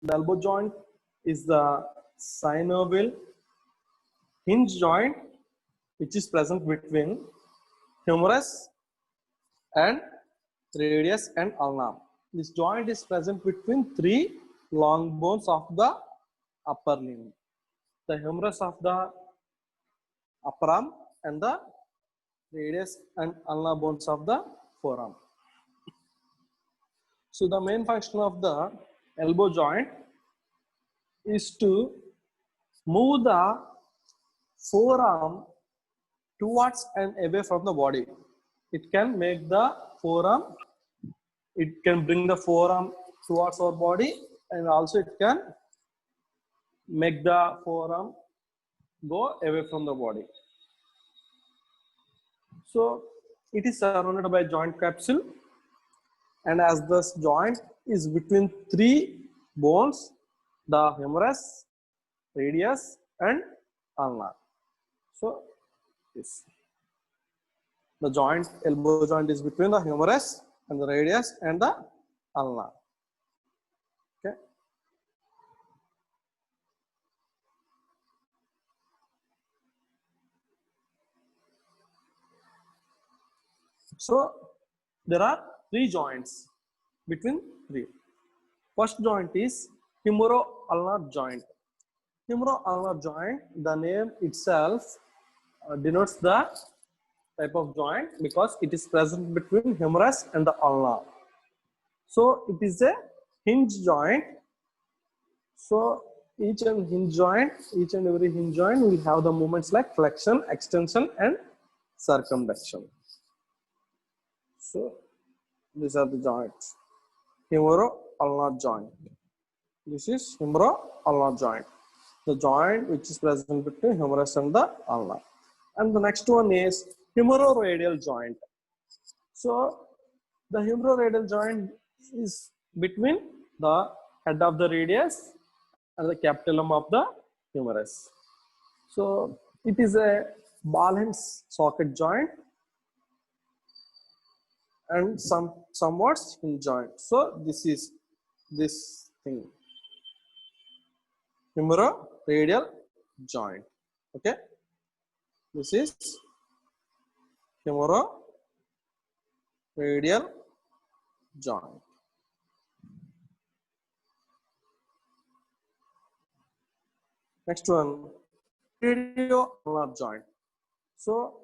The elbow joint is the synovial hinge joint which is present between humerus and radius and ulna. This joint is present between three long bones of the upper limb. The humerus of the upper arm and the radius and ulnar bones of the forearm. So the main function of the elbow joint is to move the forearm towards and away from the body. It can make the forearm, it can bring the forearm towards our body, and also it can make the forearm go away from the body. So it is surrounded by joint capsule, and as this joint is between three bones, the humerus, radius and ulnar. So this, the joint, elbow joint is between the humerus and the radius and the ulnar. Okay. So there are three joints between three. First joint is humero-ulnar joint. Humero-ulnar joint, the name itself denotes the type of joint because it is present between humerus and the ulna. So it is a hinge joint. So each and every hinge joint will have the movements like flexion, extension and circumflexion. So these are the joints. Humero-ulnar joint. This is humero-ulnar joint, the joint which is present between humerus and the ulna. And the next one is humeroradial joint. So the humeroradial joint is between the head of the radius and the capitulum of the humerus. So it is a ball and socket joint and somewhat hinge joint. So this is this thing, humeroradial joint. Okay, this is humeroradial joint. Next one, radioulnar joint. So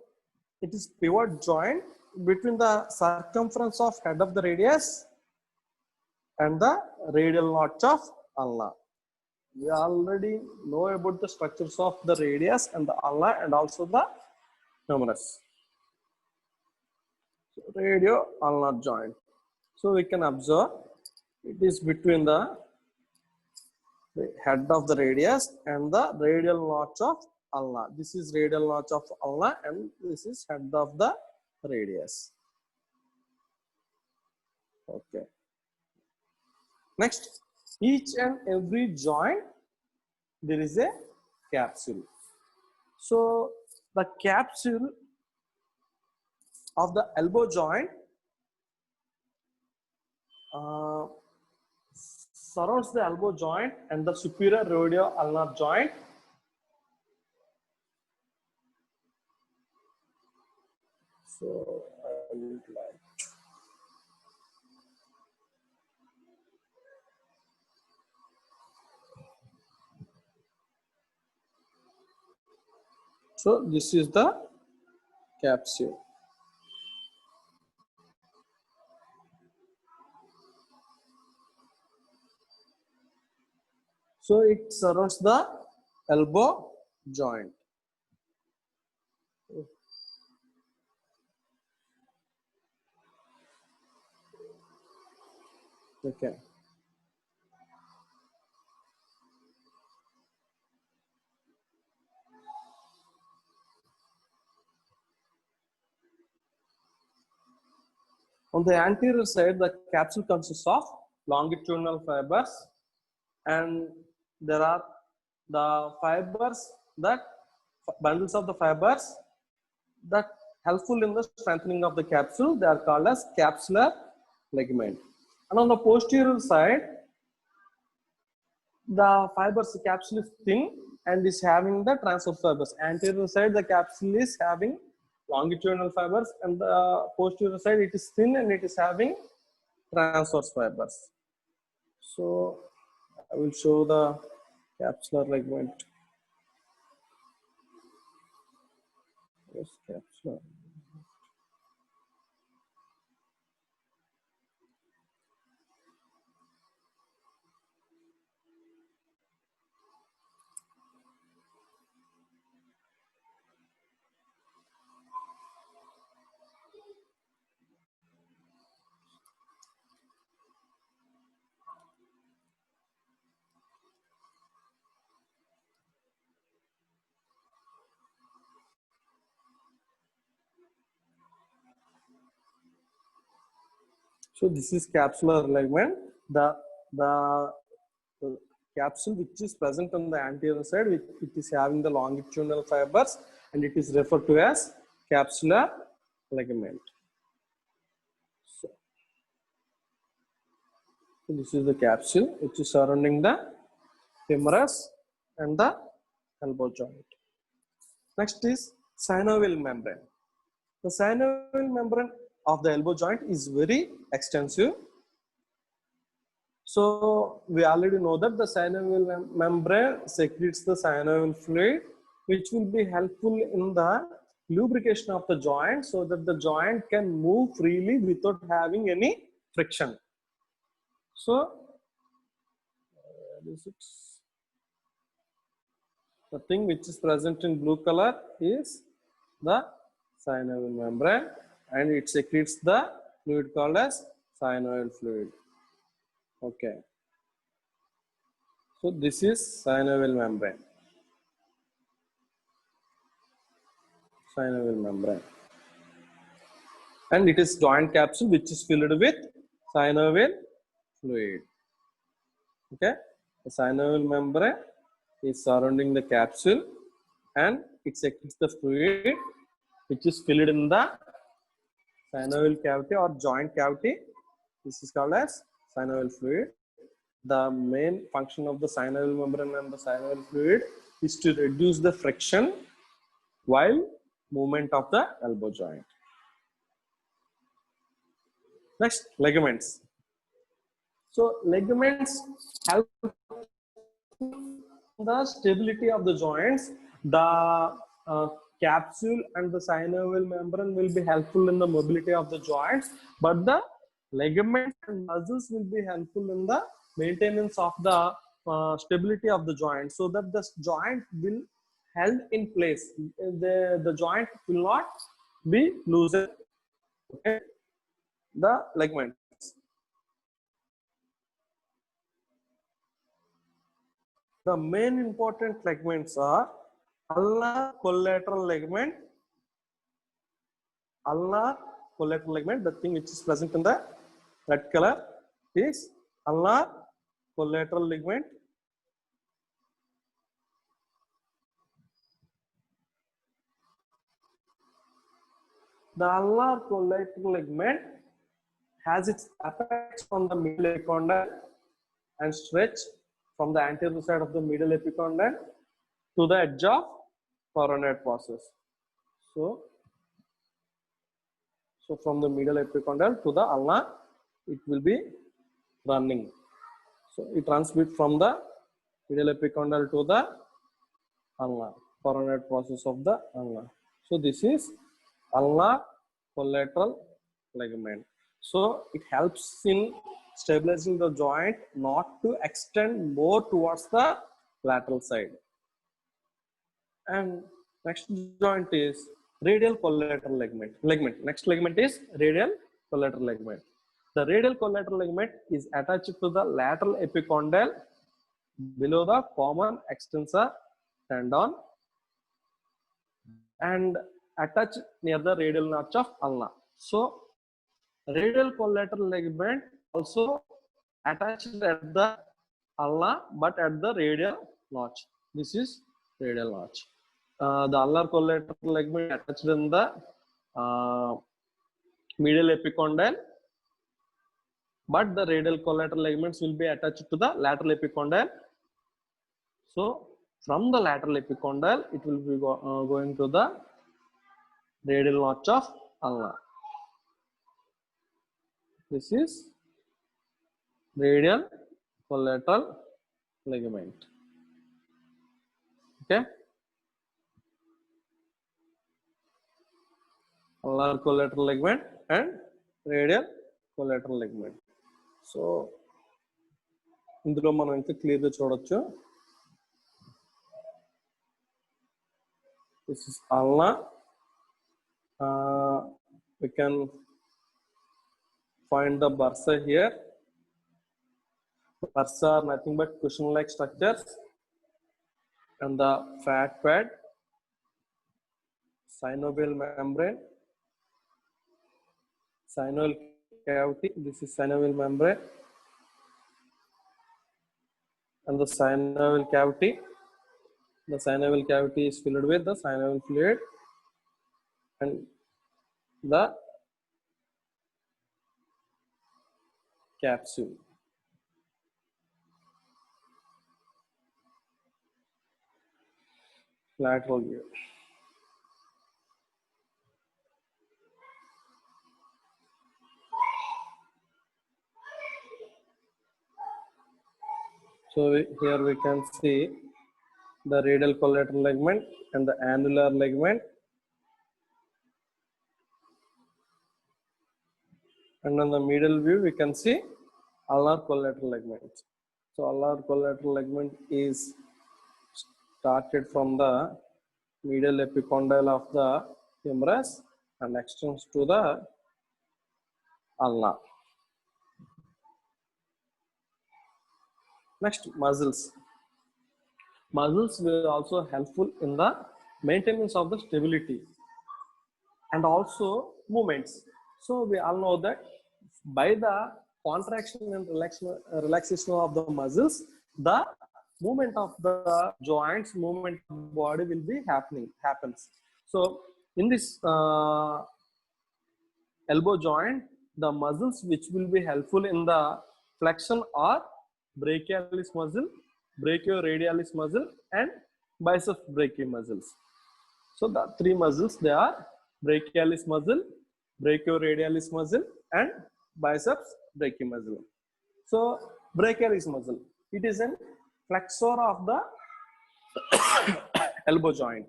it is pivot joint between the circumference of head of the radius and the radial notch of ulna. We already know about the structures of the radius and the ulna and also the humerus. So, radioulnar joint. So we can observe it is between the head of the radius and the radial notch of ulna. This is radial notch of ulna and this is head of the radius. Okay. Next, each and every joint there is a capsule. So the capsule of the elbow joint surrounds the elbow joint and the superior radioulnar joint. So I would like. So this is the capsule. So it surrounds the elbow joint. Okay. On the anterior side, the capsule consists of longitudinal fibers, and there are the fibers that bundles of the fibers that helpful in the strengthening of the capsule. They are called as capsular ligament. And on the posterior side, the fibers capsule is thin and is having the transverse fibers. Anterior side the capsule is having longitudinal fibers, and the posterior side it is thin and it is having transverse fibers. So I will show the capsular ligament. Yes, capsular. So this is capsular ligament. The capsule which is present on the anterior side, it is having the longitudinal fibers, and it is referred to as capsular ligament. So this is the capsule which is surrounding the femoris and the elbow joint. Next is synovial membrane. The synovial membrane of the elbow joint is very extensive. So we already know that the synovial membrane secretes the synovial fluid, which will be helpful in the lubrication of the joint so that the joint can move freely without having any friction. So the thing which is present in blue color is the synovial membrane, and it secretes the fluid called as synovial fluid. Okay. So this is synovial membrane. Synovial membrane. And it is joint capsule which is filled with synovial fluid. Okay. The synovial membrane is surrounding the capsule and it secretes the fluid which is filled in the synovial cavity or joint cavity. This is called as synovial fluid. The main function of the synovial membrane and the synovial fluid is to reduce the friction while movement of the elbow joint. Next, ligaments. So ligaments help the stability of the joints. The capsule and the synovial membrane will be helpful in the mobility of the joints, but the ligaments and muscles will be helpful in the maintenance of the stability of the joint, so that the joint will held in place. The joint will not be loosened. Okay. The ligaments. The main important ligaments are ulnar collateral ligament. Ulnar collateral ligament, the thing which is present in the red color is ulnar collateral ligament. The ulnar collateral ligament has its apex from the middle epicondyle and stretch from the anterior side of the middle epicondyle to the edge of coronary process. So from the middle epicondyle to the ulnar, it will be running. So it runs from the middle epicondyle to the ulnar, coronary process of the ulnar. So this is ulnar collateral ligament. So it helps in stabilizing the joint not to extend more towards the lateral side. And next joint is radial collateral ligament. Next ligament is radial collateral ligament. The radial collateral ligament is attached to the lateral epicondyle below the common extensor tendon and attached near the radial notch of ulna. So radial collateral ligament also attached at the ulna but at the radial notch. This is radial notch. The ulnar collateral ligament attached in the medial epicondyle, but the radial collateral ligaments will be attached to the lateral epicondyle So from the lateral epicondyle, it will be going to the radial notch of ulna. This is radial collateral ligament. Okay, ulnar collateral ligament and radial collateral ligament. So ఇందులో మనం ఇంకా క్లియర్గా చూడొచ్చు. This is ulna. We can find the bursa here. Bursa are nothing but cushion-like structures, and the fat pad, synovial membrane, synovial cavity. This is synovial membrane, and the synovial cavity. The synovial cavity is filled with the synovial fluid, and the capsule. Lateral view. So here we can see the radial collateral ligament and the annular ligament, and on the middle view we can see ulnar collateral ligament. So ulnar collateral ligament is started from the medial epicondyle of the humerus and extends to the ulna. Next, muscles. Muscles were also helpful in the maintenance of the stability and also movements. So we all know that by the contraction and relaxation of the muscles, the movement of the joints, movement of the body will be happens. So in this elbow joint, the muscles which will be helpful in the flexion are brachialis muscle, brachioradialis muscle, and biceps brachii muscles. So the three muscles, they are brachialis muscle, brachioradialis muscle, and biceps brachii muscle. So brachialis muscle, it is a flexor of the elbow joint.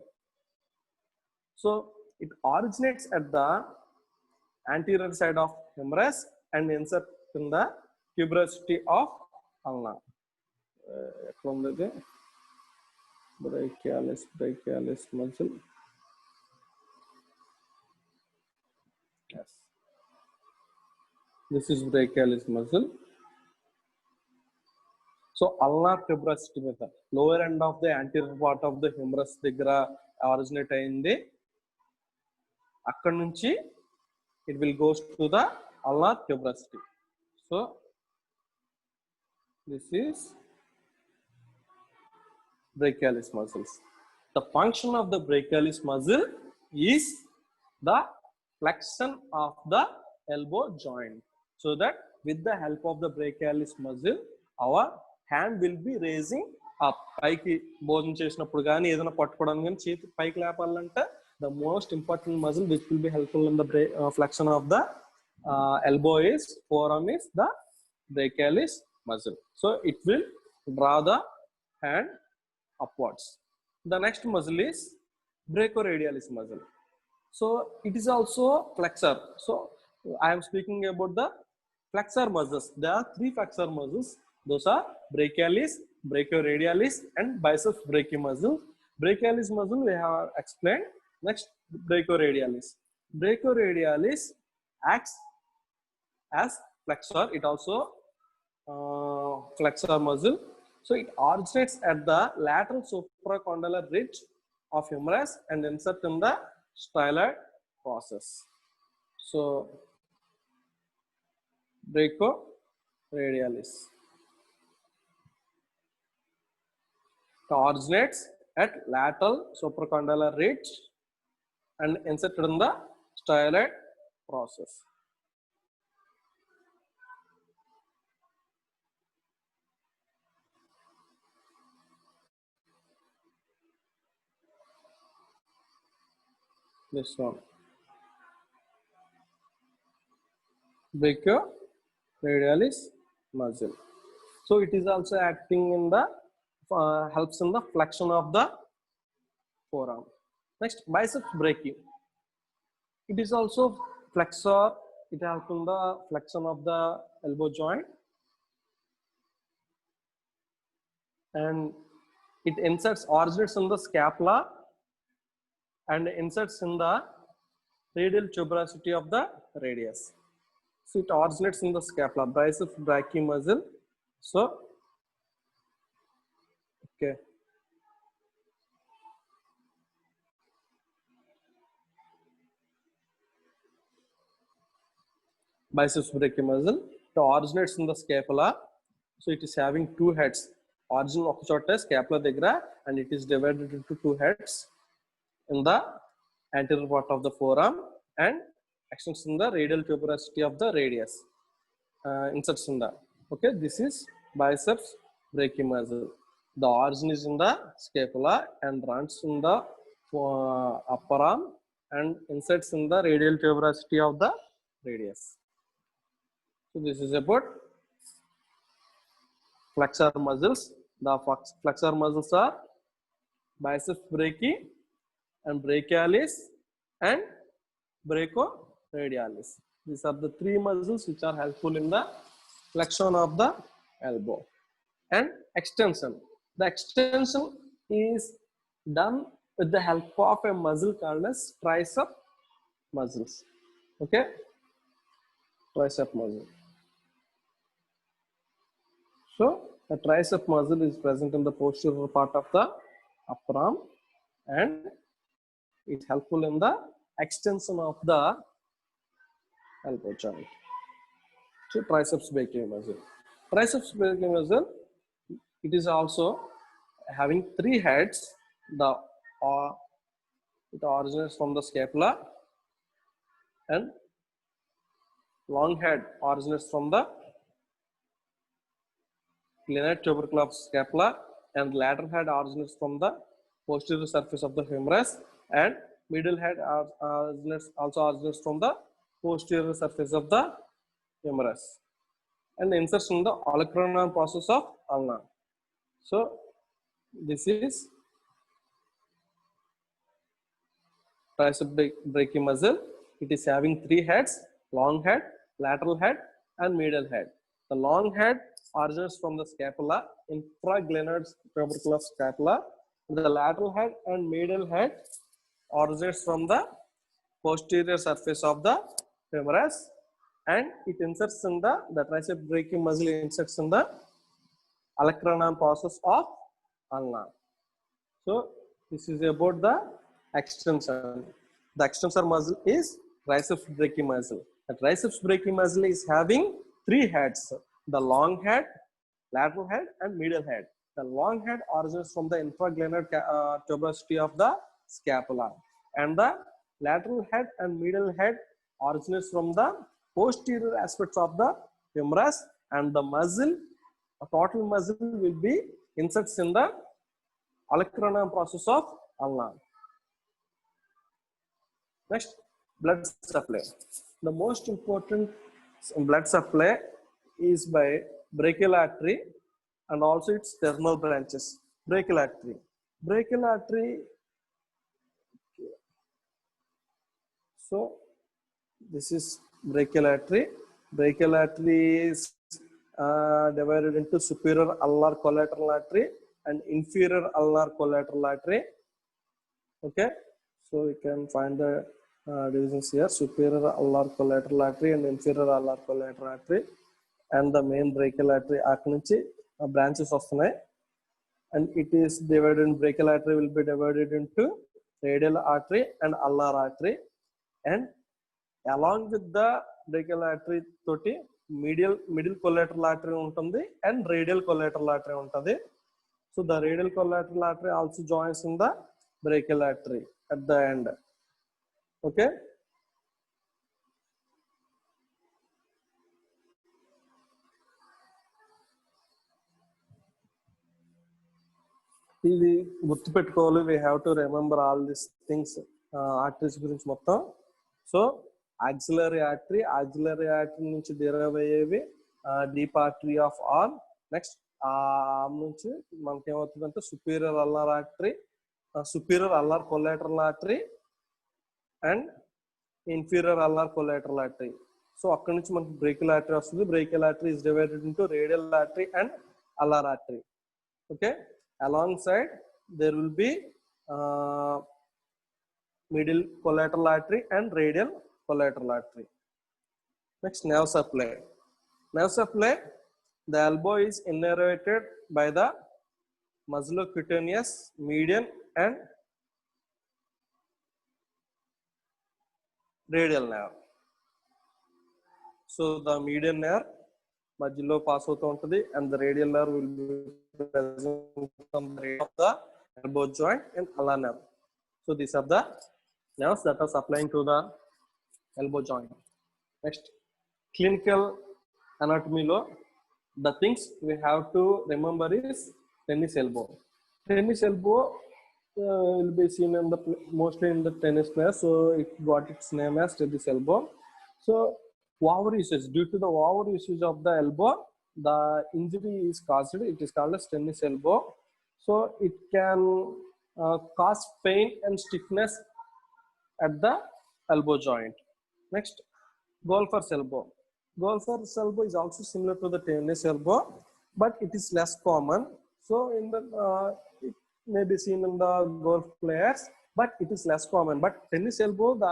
So it originates at the anterior side of humerus and insert in the tuberosity of ulna. Brachialis muscle. Yes, this is brachialis muscle. So ulnar tuberosity with the lower end of the anterior part of the humerus దగ్గర originate అయింది. అక్కడ నుంచి it will goes to the ulnar tuberosity. So this is brachialis muscles. The function of the brachialis muscle is the flexion of the elbow joint, so that with the help of the brachialis muscle, our hand will be raising up. పైకి భోజనం చేసినప్పుడు కానీ ఏదైనా పట్టుకోవడానికి కానీ చేతి పైకి లేపాలంటే the most important muscle which will be helpful in the flexion of the elbow is forearm is the brachialis muscle. So it will draw the hand upwards. The next muscle is brachioradialis muscle. So it is also flexor. So I am speaking about the flexor muscles. There are three flexor muscles. Those are brachialis, brachioradialis, and biceps brachii muscle. Brachialis muscle we have explained. Next, brachioradialis. Brachioradialis acts as flexor. It also flexor muscle. So it originates at the lateral supracondylar ridge of humerus and insert in the styloid process. So brachioradialis. It originates at lateral supracondylar ridge and inserted in the styloid process. this one, brachioradialis muscle. So it is also acting in the helps in the flexion of the forearm. Next, biceps brachii. It is also flexor. It helps in the flexion of the elbow joint, and it originates in the scapula and inserts in the radial tuberosity of the radius. So it originates in the scapula, biceps brachii muscle. So, okay. Biceps brachii muscle. It originates in the scapula. So it is having two heads. Origin of the scapula degra, and it is divided into two heads in the anterior part of the forearm and extends in the radial tuberosity of the radius. Inserts in the, okay, this is biceps brachii muscle. The origin is in the scapula and runs in the upper arm and inserts in the radial tuberosity of the radius. So this is about flexor muscles. The flexor muscles are biceps brachii and brachialis and brachioradialis. These are the three muscles which are helpful in the flexion of the elbow. And extension. The extension is done with the help of a muscle called as tricep muscles. Okay, tricep muscle. So the tricep muscle is present in the posterior part of the upper arm and it's helpful in the extension of the elbow joint. So triceps brachii muscle. Triceps brachii muscle, it is also having three heads. It originates from the scapula and long head originates from the glenoid tubercle of scapula and lateral head originates from the posterior surface of the humerus and middle head also originates from the posterior surface of the humerus and inserts in the olecranon process of ulna. So this is tricep brachii muscle. It is having three heads: long head, lateral head, and medial head. The long head originates from the scapula, infraglenoid tubercle of scapula. The lateral head and medial head originates from the posterior surface of the humerus, and it inserts in the tricep brachii muscle inserts in the olecranon process of ulna. So this is about the extension. The extensor muscle is triceps brachii muscle. The triceps brachii muscle is having three heads: the long head, lateral head, and medial head. The long head originates from the infraglenoid tuberosity of the scapula, and the lateral head and medial head originates from the posterior aspects of the humerus, and the muscle, a total muscle, will be inserts in the olecranon process of ulna. Next, blood supply. The most important blood supply is by brachial artery and also its terminal branches. Brachial artery. Brachial artery. So this is brachial artery. Brachial artery is divided into superior ulnar collateral artery and inferior ulnar collateral artery. Okay, so we can find the divisions here: superior ulnar collateral artery and inferior ulnar collateral artery, and the main brachial artery nunchi branches vasthunayi, and it is divided in brachial artery will be divided into radial artery and ulnar artery, and along with the brachial artery toti middle collateral artery untundi and radial collateral artery untadi. So the radial collateral artery also joins in the brachial artery at the end. Okay. We have to remember all these things arteries గురించి మొత్తం. So auxiliary artery నుంచి derive అయ్యేవి deep artery of arm. Next arm నుంచి మనకి ఏమవుతుందంటే superior ulnar artery, superior ulnar collateral artery and inferior ulnar collateral artery. So అక్కడ నుంచి మనకి బ్రేకియల్ ఆర్టరీ వస్తుంది. Brachial artery is divided into radial artery and ulnar artery. Okay, alongside there will be medial collateral artery and radial collateral artery. Next, nerve supply. Nerve supply, the elbow is innervated by the musculocutaneous, median and radial nerve. So the median nerve మధ్యలో pass అవుతూ ఉంటుంది and the radial nerve will be present on the area of the elbow joint and ulnar nerve. So these are the nerves that are supplying to the elbow joint. Next, clinical anatomy lo the things we have to remember is tennis elbow. Tennis elbow will be seen in the mostly in the tennis players, so it got its name as tennis elbow. So over usage, due to the over usage of the elbow, the injury is caused. It is called as tennis elbow. So it can cause pain and stiffness at the elbow joint. Next, golfer's elbow. Golfer's elbow is also similar to the tennis elbow, but it is less common. So in the it may be seen in the golf players, but it is less common. But tennis elbow, the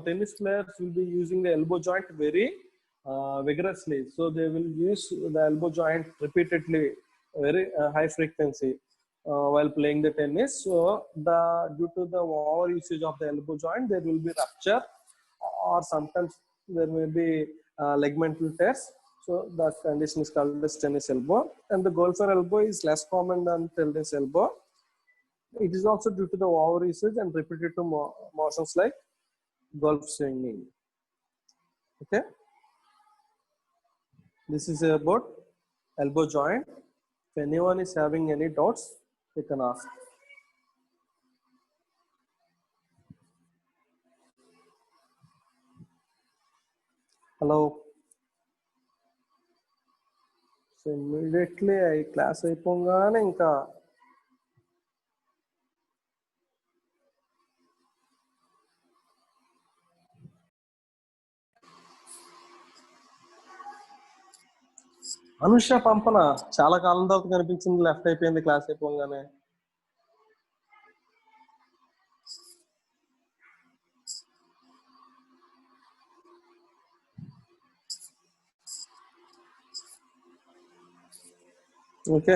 tennis players will be using the elbow joint very vigorously. So they will use the elbow joint repeatedly, very high frequency while playing the tennis. So due to the over usage of the elbow joint, there will be rupture, or sometimes there may be ligamental tears. So that condition is called as tennis elbow. And the golfer elbow is less common than tennis elbow. It is also due to the over usage and repetitive motions like golf swinging. Okay, this is about elbow joint. If anyone is having any doubts, they can ask. Hello. So immediately I class అయిపోగానే ఇంకా అనుష పంపన చాలా కాలం తర్వాత కనిపించింది, left అయిపోయింది class అయిపోగానే. Okay,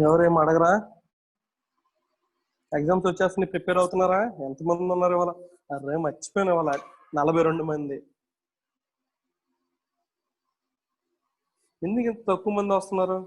ఎవరేం అడగరా? Exams వచ్చేస్తుంది, ప్రిపేర్ అవుతున్నారా? ఎంతమంది ఉన్నారు ఇవాళ? అరే మర్చిపోయిన ఇవాళ 42 మంది. ఎందుకు ఇంత తక్కువ మంది వస్తున్నారు?